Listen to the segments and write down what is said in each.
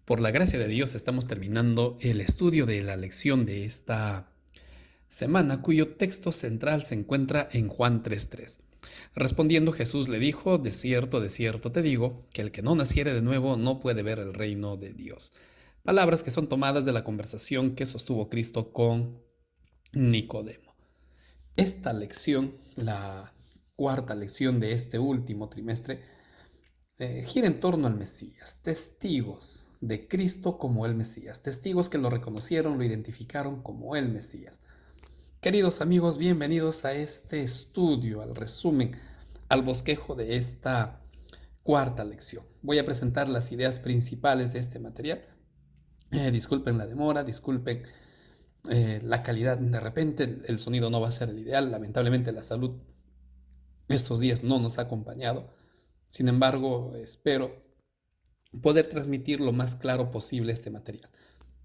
Por la gracia de Dios estamos terminando el estudio de la lección de esta semana, cuyo texto central se encuentra en Juan 3:3. Respondiendo Jesús le dijo: de cierto te digo, que el que no naciere de nuevo no puede ver el reino de Dios. Palabras que son tomadas de la conversación que sostuvo Cristo con Nicodemo. Esta lección, la cuarta lección de este último trimestre, gira en torno al Mesías, testigos de Cristo como el Mesías, testigos que lo reconocieron, lo identificaron como el Mesías. Queridos amigos, bienvenidos a este estudio, al resumen, al bosquejo de esta cuarta lección. Voy a presentar las ideas principales de este material. Disculpen la demora, disculpen la calidad. De repente el sonido no va a ser el ideal. Lamentablemente la salud estos días no nos ha acompañado. Sin embargo, espero poder transmitir lo más claro posible este material.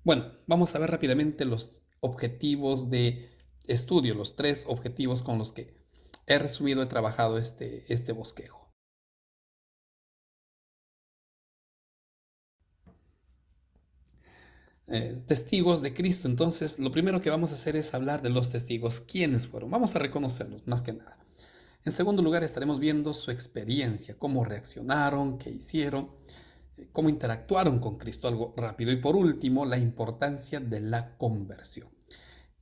Bueno, vamos a ver rápidamente los objetivos de estudio, los 3 objetivos con los que he resumido, he trabajado este bosquejo. Testigos de Cristo. Entonces, lo primero que vamos a hacer es hablar de los testigos. ¿Quiénes fueron? Vamos a reconocerlos, más que nada. En segundo lugar, estaremos viendo su experiencia, cómo reaccionaron, qué hicieron, cómo interactuaron con Cristo, algo rápido. Y por último, la importancia de la conversión.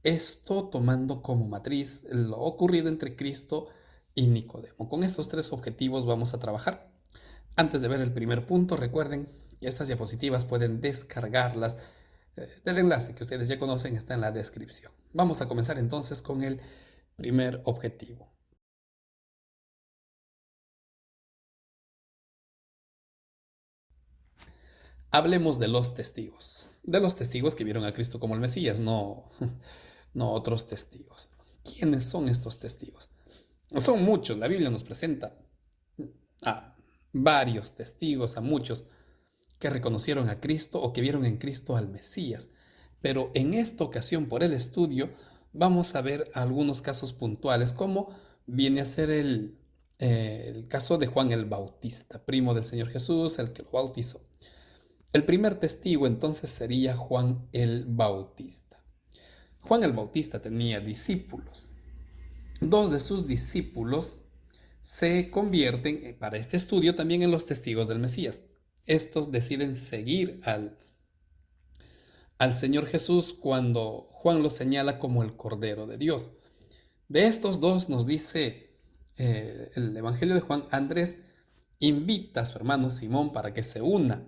Esto tomando como matriz lo ocurrido entre Cristo y Nicodemo. Con estos 3 objetivos vamos a trabajar. Antes de ver el primer punto, recuerden que estas diapositivas pueden descargarlas del enlace que ustedes ya conocen, está en la descripción. Vamos a comenzar entonces con el primer objetivo. Hablemos de los testigos que vieron a Cristo como el Mesías, no otros testigos. ¿Quiénes son estos testigos? Son muchos, la Biblia nos presenta a varios testigos, a muchos que reconocieron a Cristo o que vieron en Cristo al Mesías. Pero en esta ocasión, por el estudio, vamos a ver algunos casos puntuales, como viene a ser el caso de Juan el Bautista, primo del Señor Jesús, el que lo bautizó. El primer testigo entonces sería Juan el Bautista. Juan el Bautista tenía discípulos. 2 de sus discípulos se convierten para este estudio también en los testigos del Mesías. Estos deciden seguir al Señor Jesús cuando Juan lo señala como el Cordero de Dios. De estos 2 nos dice el Evangelio de Juan: Andrés invita a su hermano Simón para que se una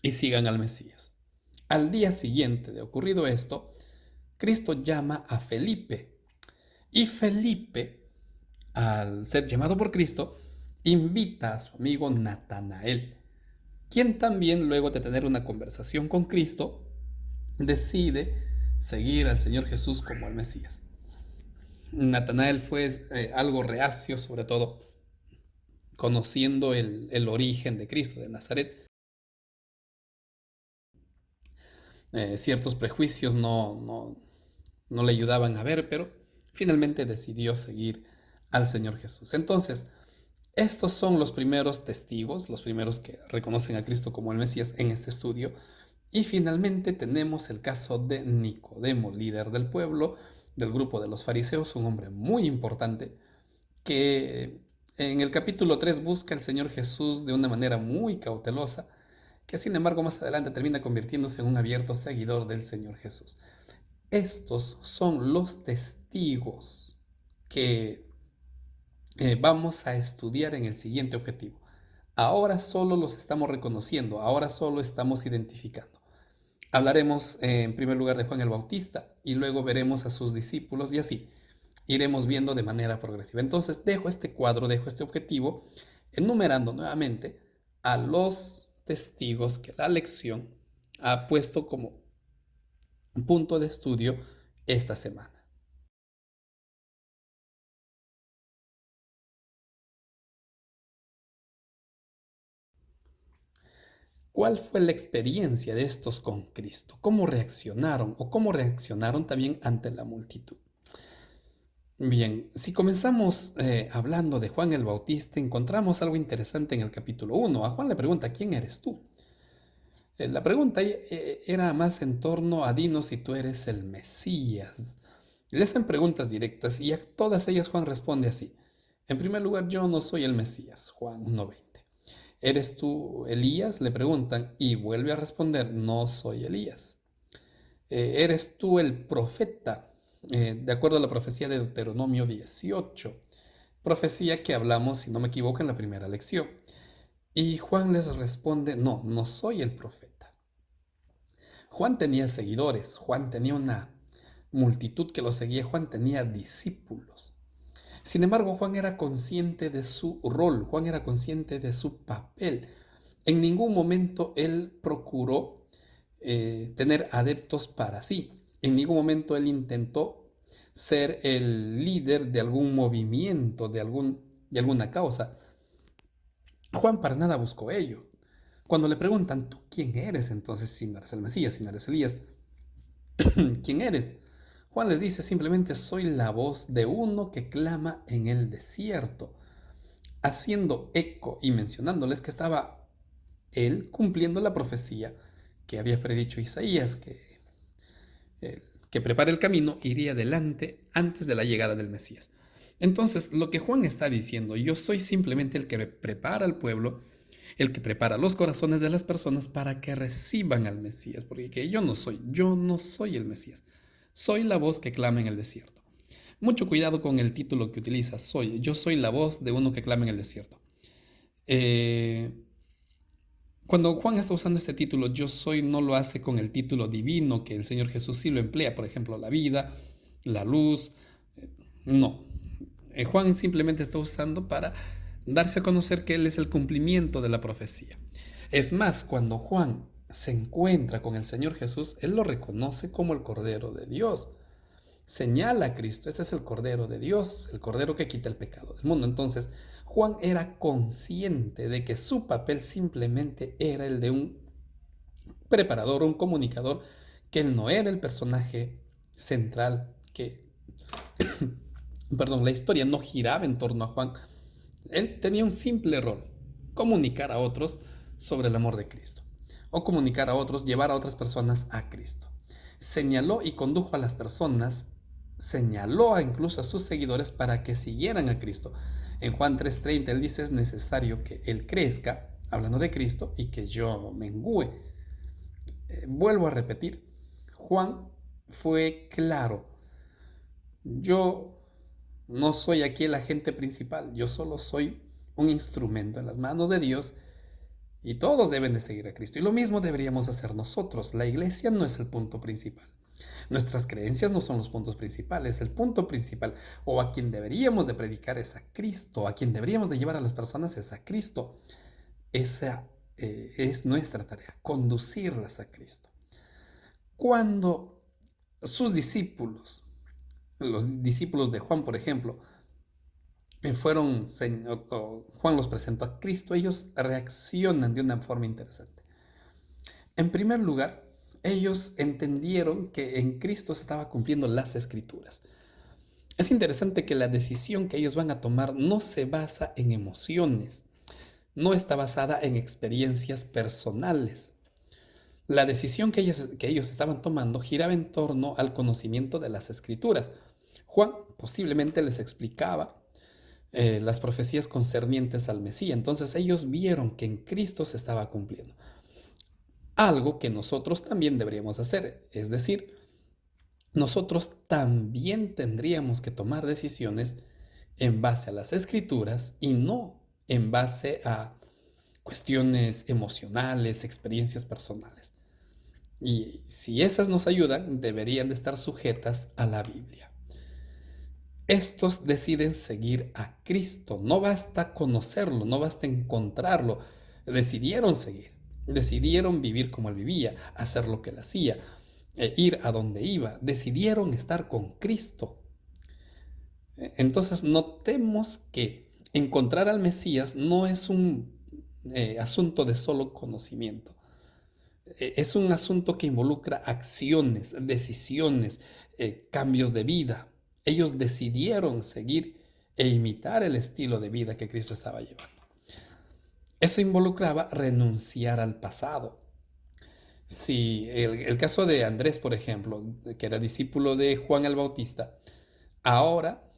y sigan al Mesías. Al día siguiente de ocurrido esto, Cristo llama a Felipe, y Felipe, al ser llamado por Cristo, invita a su amigo Natanael, quien también, luego de tener una conversación con Cristo, decide seguir al Señor Jesús como el Mesías. Natanael fue algo reacio, sobre todo conociendo el origen de Cristo, de Nazaret. Ciertos prejuicios no le ayudaban a ver, pero finalmente decidió seguir al Señor Jesús. Entonces, estos son los primeros testigos, los primeros que reconocen a Cristo como el Mesías en este estudio. Y finalmente tenemos el caso de Nicodemo, líder del pueblo, del grupo de los fariseos, un hombre muy importante que en el capítulo 3 busca al Señor Jesús de una manera muy cautelosa, que sin embargo más adelante termina convirtiéndose en un abierto seguidor del Señor Jesús. Estos son los testigos que vamos a estudiar en el siguiente objetivo. Ahora solo los estamos reconociendo, ahora solo estamos identificando. Hablaremos en primer lugar de Juan el Bautista y luego veremos a sus discípulos y así iremos viendo de manera progresiva. Entonces dejo este cuadro, dejo este objetivo, enumerando nuevamente a los testigos que la lección ha puesto como punto de estudio esta semana. ¿Cuál fue la experiencia de estos con Cristo? ¿Cómo reaccionaron o cómo reaccionaron también ante la multitud? Bien, si comenzamos hablando de Juan el Bautista, encontramos algo interesante en el capítulo 1. A Juan le pregunta: ¿quién eres tú? La pregunta era más en torno a dinos si tú eres el Mesías. Le hacen preguntas directas y a todas ellas Juan responde así. En primer lugar, yo no soy el Mesías, Juan 1:20. ¿Eres tú Elías? Le preguntan y vuelve a responder, no soy Elías. ¿Eres tú el profeta? De acuerdo a la profecía de Deuteronomio 18, profecía que hablamos, si no me equivoco, en la primera lección. Y Juan les responde, no, no soy el profeta. Juan tenía seguidores, Juan tenía una multitud que lo seguía, Juan tenía discípulos. Sin embargo, Juan era consciente de su rol, Juan era consciente de su papel. En ningún momento él procuró tener adeptos para sí. En ningún momento él intentó ser el líder de algún movimiento, de alguna causa. Juan para nada buscó ello. Cuando le preguntan, ¿tú quién eres entonces si no eres el Mesías, si no eres Elías? ¿Quién eres? Juan les dice simplemente soy la voz de uno que clama en el desierto, haciendo eco y mencionándoles que estaba él cumpliendo la profecía que había predicho Isaías, que prepara el camino, iría adelante antes de la llegada del Mesías. Entonces, lo que Juan está diciendo, yo soy simplemente el que prepara al pueblo, el que prepara los corazones de las personas para que reciban al Mesías, porque yo no soy el Mesías, soy la voz que clama en el desierto. Mucho cuidado con el título que utiliza, yo soy la voz de uno que clama en el desierto. Cuando Juan está usando este título, yo soy, no lo hace con el título divino que el Señor Jesús sí lo emplea, por ejemplo, la vida, la luz. No. Juan simplemente está usando para darse a conocer que Él es el cumplimiento de la profecía. Es más, cuando Juan se encuentra con el Señor Jesús, Él lo reconoce como el Cordero de Dios. Señala a Cristo, este es el Cordero de Dios, el Cordero que quita el pecado del mundo. Entonces, Juan era consciente de que su papel simplemente era el de un preparador, un comunicador, que él no era el personaje central, la historia no giraba en torno a Juan. Él tenía un simple rol, comunicar a otros sobre el amor de Cristo, o comunicar a otros, llevar a otras personas a Cristo. Señaló y condujo a las personas, señaló incluso a sus seguidores para que siguieran a Cristo. En Juan 3:30 él dice es necesario que Él crezca, hablando de Cristo, y que yo mengüe. Vuelvo a repetir, Juan fue claro, yo no soy aquí el agente principal, yo solo soy un instrumento en las manos de Dios y todos deben de seguir a Cristo. Y lo mismo deberíamos hacer nosotros. La iglesia no es el punto principal. Nuestras creencias no son los puntos principales. El punto principal o a quien deberíamos de predicar es a Cristo. A quien deberíamos de llevar a las personas es a Cristo. Esa es nuestra tarea, conducirlas a Cristo. Cuando sus discípulos, los discípulos de Juan, por ejemplo, Juan los presentó a Cristo, ellos reaccionan de una forma interesante. En primer lugar, ellos entendieron que en Cristo se estaba cumpliendo las Escrituras. Es interesante que la decisión que ellos van a tomar no se basa en emociones, no está basada en experiencias personales. La decisión que ellos estaban tomando giraba en torno al conocimiento de las Escrituras. Juan posiblemente les explicaba las profecías concernientes al Mesías. Entonces ellos vieron que en Cristo se estaba cumpliendo. Algo que nosotros también deberíamos hacer. Es decir, nosotros también tendríamos que tomar decisiones en base a las Escrituras y no en base a cuestiones emocionales, experiencias personales. Y si esas nos ayudan, deberían de estar sujetas a la Biblia. Estos deciden seguir a Cristo. No basta conocerlo, no basta encontrarlo. Decidieron seguir, decidieron vivir como Él vivía, hacer lo que Él hacía, ir a donde iba. Decidieron estar con Cristo. Entonces notemos que encontrar al Mesías no es un asunto de solo conocimiento. Es un asunto que involucra acciones, decisiones, cambios de vida. Ellos decidieron seguir e imitar el estilo de vida que Cristo estaba llevando. Eso involucraba renunciar al pasado. Si el caso de Andrés, por ejemplo, que era discípulo de Juan el Bautista, ahora,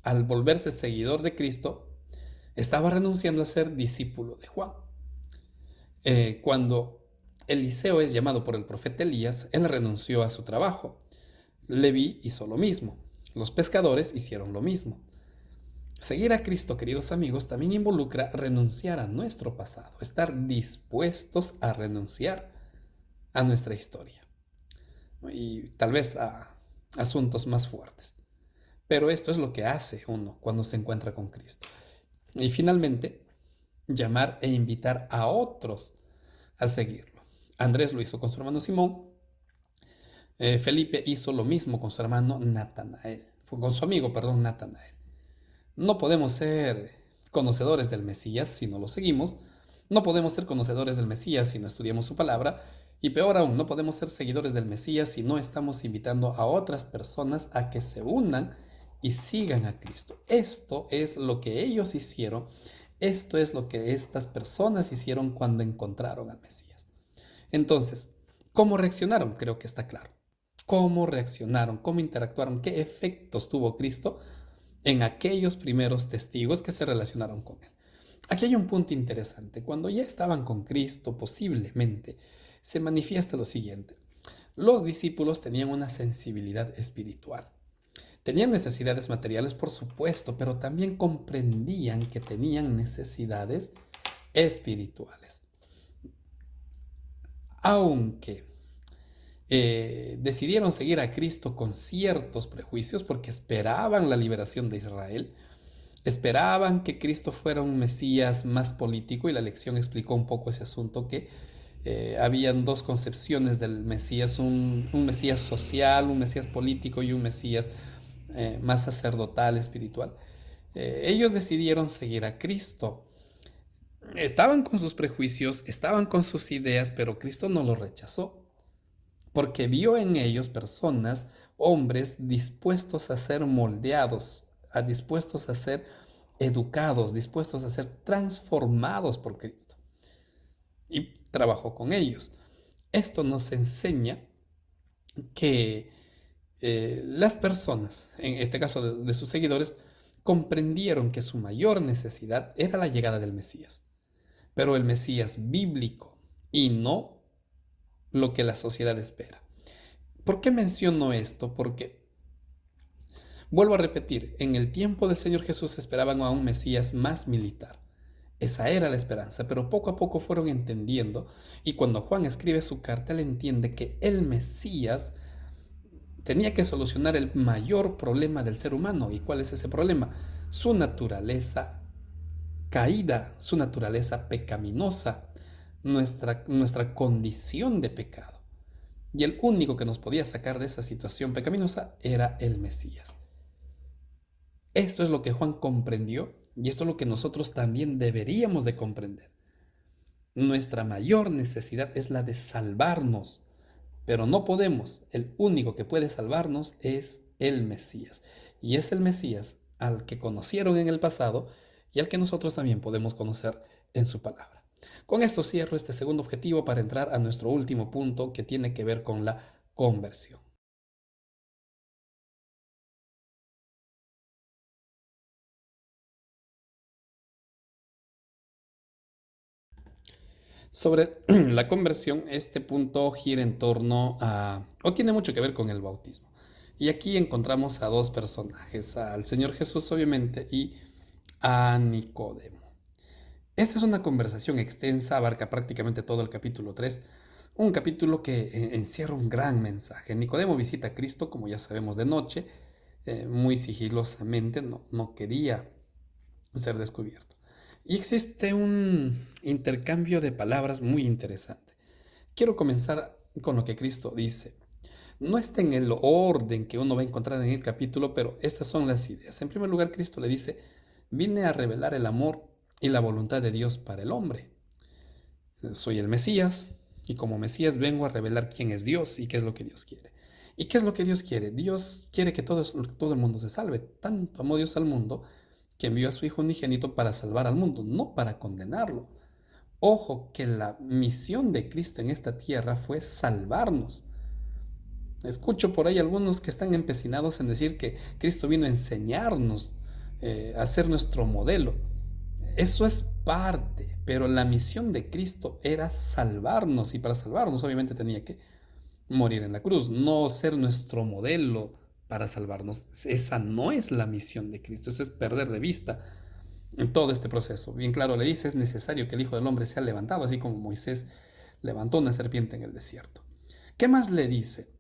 al volverse seguidor de Cristo, estaba renunciando a ser discípulo de Juan. Cuando Eliseo es llamado por el profeta Elías, él renunció a su trabajo. Leví hizo lo mismo. Los pescadores hicieron lo mismo. Seguir a Cristo, queridos amigos, también involucra renunciar a nuestro pasado, estar dispuestos a renunciar a nuestra historia, ¿no? Y tal vez a asuntos más fuertes. Pero esto es lo que hace uno cuando se encuentra con Cristo. Y finalmente, llamar e invitar a otros a seguirlo. Andrés lo hizo con su hermano Simón. Felipe hizo lo mismo con su hermano Natanael. Con su amigo, perdón, Natanael. No podemos ser conocedores del Mesías si no lo seguimos. No podemos ser conocedores del Mesías si no estudiamos su palabra. Y peor aún, no podemos ser seguidores del Mesías si no estamos invitando a otras personas a que se unan y sigan a Cristo. Esto es lo que ellos hicieron. Esto es lo que estas personas hicieron cuando encontraron al Mesías. Entonces, ¿cómo reaccionaron? Creo que está claro. ¿Cómo reaccionaron? ¿Cómo interactuaron? ¿Qué efectos tuvo Cristo en aquellos primeros testigos que se relacionaron con él? Aquí hay un punto interesante. Cuando ya estaban con Cristo, posiblemente, se manifiesta lo siguiente. Los discípulos tenían una sensibilidad espiritual. Tenían necesidades materiales, por supuesto, pero también comprendían que tenían necesidades espirituales. Aunque decidieron seguir a Cristo con ciertos prejuicios porque esperaban la liberación de Israel, esperaban que Cristo fuera un Mesías más político, y la lección explicó un poco ese asunto, que habían dos concepciones del Mesías, un Mesías social, un Mesías político y un Mesías más sacerdotal, espiritual. Ellos decidieron seguir a Cristo. Estaban con sus prejuicios, estaban con sus ideas, pero Cristo no los rechazó, porque vio en ellos personas, hombres dispuestos a ser moldeados, dispuestos a ser educados, dispuestos a ser transformados por Cristo. Y trabajó con ellos. Esto nos enseña que las personas, en este caso de sus seguidores, comprendieron que su mayor necesidad era la llegada del Mesías, pero el Mesías bíblico y no lo que la sociedad espera. ¿Por qué menciono esto? Porque, vuelvo a repetir, en el tiempo del Señor Jesús esperaban a un Mesías más militar. Esa era la esperanza, pero poco a poco fueron entendiendo, y cuando Juan escribe su carta, él entiende que el Mesías tenía que solucionar el mayor problema del ser humano. ¿Y cuál es ese problema? Su naturaleza caída, su naturaleza pecaminosa, nuestra condición de pecado. Y el único que nos podía sacar de esa situación pecaminosa era el Mesías. Esto es lo que Juan comprendió, y esto es lo que nosotros también deberíamos de comprender. Nuestra mayor necesidad es la de salvarnos, pero no podemos. El único que puede salvarnos es el Mesías. Y es el Mesías al que conocieron en el pasado y al que nosotros también podemos conocer en su palabra. Con esto cierro este segundo objetivo para entrar a nuestro último punto, que tiene que ver con la conversión. Sobre la conversión, este punto gira en torno a, o tiene mucho que ver con el bautismo. Y aquí encontramos a dos personajes, al Señor Jesús obviamente y a Nicodemo. Esta es una conversación extensa, abarca prácticamente todo el capítulo 3, un capítulo que encierra un gran mensaje. Nicodemo visita a Cristo, como ya sabemos, de noche, muy sigilosamente, no quería ser descubierto. Y existe un intercambio de palabras muy interesante. Quiero comenzar con lo que Cristo dice. No está en el orden que uno va a encontrar en el capítulo, pero estas son las ideas. En primer lugar, Cristo le dice: vine a revelar el amor y la voluntad de Dios para el hombre. Soy el Mesías, y como Mesías vengo a revelar quién es Dios y qué es lo que Dios quiere. ¿Y qué es lo que Dios quiere? Dios quiere que todo el mundo se salve. Tanto amó Dios al mundo que envió a su Hijo unigénito para salvar al mundo, no para condenarlo. Ojo que la misión de Cristo en esta tierra fue salvarnos. Escucho por ahí algunos que están empecinados en decir que Cristo vino a enseñarnos, a ser nuestro modelo. Eso es parte, pero la misión de Cristo era salvarnos y para salvarnos obviamente tenía que morir en la cruz, no ser nuestro modelo para salvarnos. Esa no es la misión de Cristo, eso es perder de vista en todo este proceso. Bien claro le dice, es necesario que el Hijo del Hombre sea levantado, así como Moisés levantó una serpiente en el desierto. ¿Qué más le dice?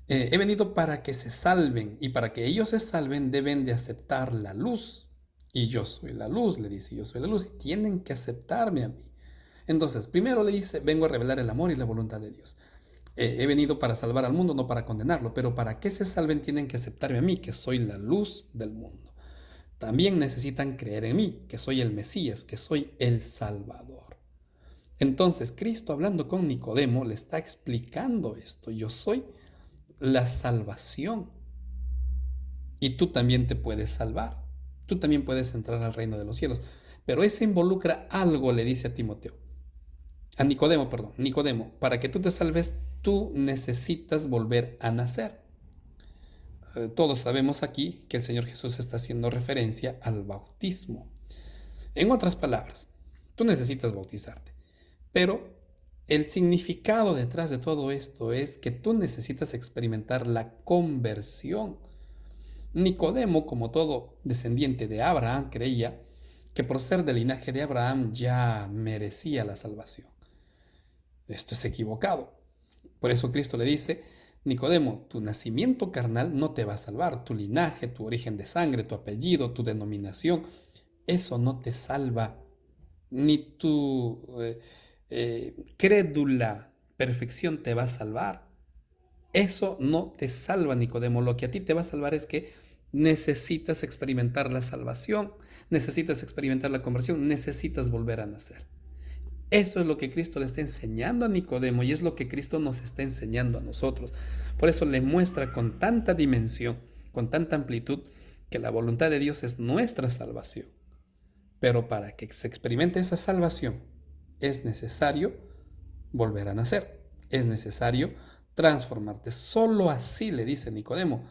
He venido para que se salven y para que ellos se salven deben de aceptar la luz. Y yo soy la luz, le dice, yo soy la luz y tienen que aceptarme a mí. Entonces, primero le dice, vengo a revelar el amor y la voluntad de Dios. He venido para salvar al mundo, no para condenarlo, pero para que se salven tienen que aceptarme a mí, que soy la luz del mundo. También necesitan creer en mí, que soy el Mesías, que soy el Salvador. Entonces, Cristo hablando con Nicodemo le está explicando esto. Yo soy la salvación. Y tú también te puedes salvar. Tú también puedes entrar al reino de los cielos. Pero eso involucra algo, le dice a Timoteo. A Nicodemo, perdón. Nicodemo, para que tú te salves, tú necesitas volver a nacer. Todos sabemos aquí que el Señor Jesús está haciendo referencia al bautismo. En otras palabras, tú necesitas bautizarte. Pero el significado detrás de todo esto es que tú necesitas experimentar la conversión. Nicodemo, como todo descendiente de Abraham, creía que por ser del linaje de Abraham ya merecía la salvación. Esto es equivocado. Por eso Cristo le dice, Nicodemo, tu nacimiento carnal no te va a salvar. Tu linaje, tu origen de sangre, tu apellido, tu denominación, eso no te salva. Ni tu crédula perfección te va a salvar. Eso no te salva, Nicodemo. Lo que a ti te va a salvar es que necesitas experimentar la salvación, necesitas experimentar la conversión, necesitas volver a nacer. Eso es lo que Cristo le está enseñando a Nicodemo y es lo que Cristo nos está enseñando a nosotros. Por eso le muestra con tanta dimensión, con tanta amplitud, que la voluntad de Dios es nuestra salvación. Pero para que se experimente esa salvación es necesario volver a nacer, es necesario transformarte. Solo así, le dice Nicodemo,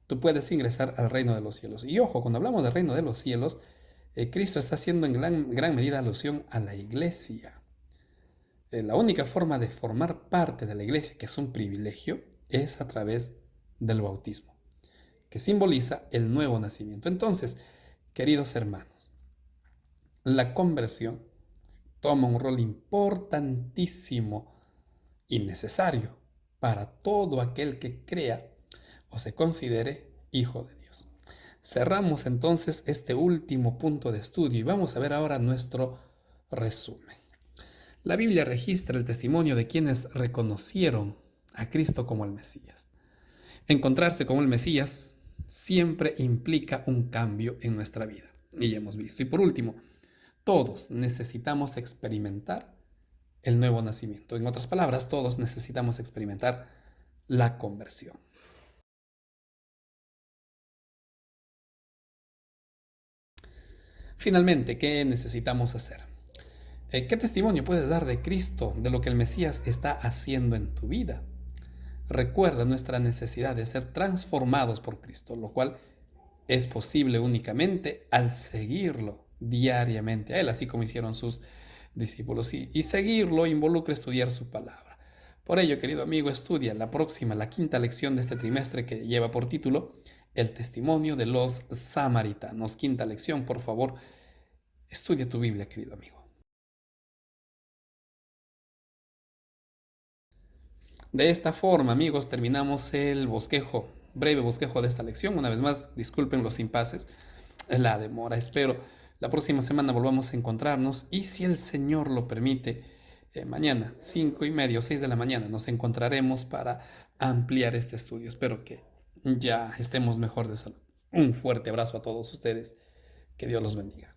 tú puedes ingresar al reino de los cielos. Y ojo, cuando hablamos del reino de los cielos, Cristo está haciendo en gran medida alusión a la iglesia. La única forma de formar parte de la iglesia, que es un privilegio, es a través del bautismo, que simboliza el nuevo nacimiento. Entonces, queridos hermanos, la conversión toma un rol importantísimo y necesario para todo aquel que crea o se considere hijo de Dios. Cerramos entonces este último punto de estudio y vamos a ver ahora nuestro resumen. La Biblia registra el testimonio de quienes reconocieron a Cristo como el Mesías. Encontrarse como el Mesías siempre implica un cambio en nuestra vida, y ya hemos visto. Y por último, todos necesitamos experimentar el nuevo nacimiento. En otras palabras, todos necesitamos experimentar la conversión. Finalmente, ¿qué necesitamos hacer? ¿Qué testimonio puedes dar de Cristo, de lo que el Mesías está haciendo en tu vida? Recuerda nuestra necesidad de ser transformados por Cristo, lo cual es posible únicamente al seguirlo diariamente a Él, así como hicieron sus discípulos. Y seguirlo involucra estudiar su palabra. Por ello, querido amigo, estudia la próxima, la quinta lección de este trimestre que lleva por título El testimonio de los samaritanos. Quinta lección, por favor, estudia tu Biblia, querido amigo. De esta forma, amigos, terminamos el bosquejo, breve bosquejo de esta lección. Una vez más, disculpen los impases, la demora. Espero la próxima semana volvamos a encontrarnos y si el Señor lo permite, mañana, 5:30 o 6 de la mañana, nos encontraremos para ampliar este estudio. Espero que ya estemos mejor de salud. Un fuerte abrazo a todos ustedes. Que Dios los bendiga.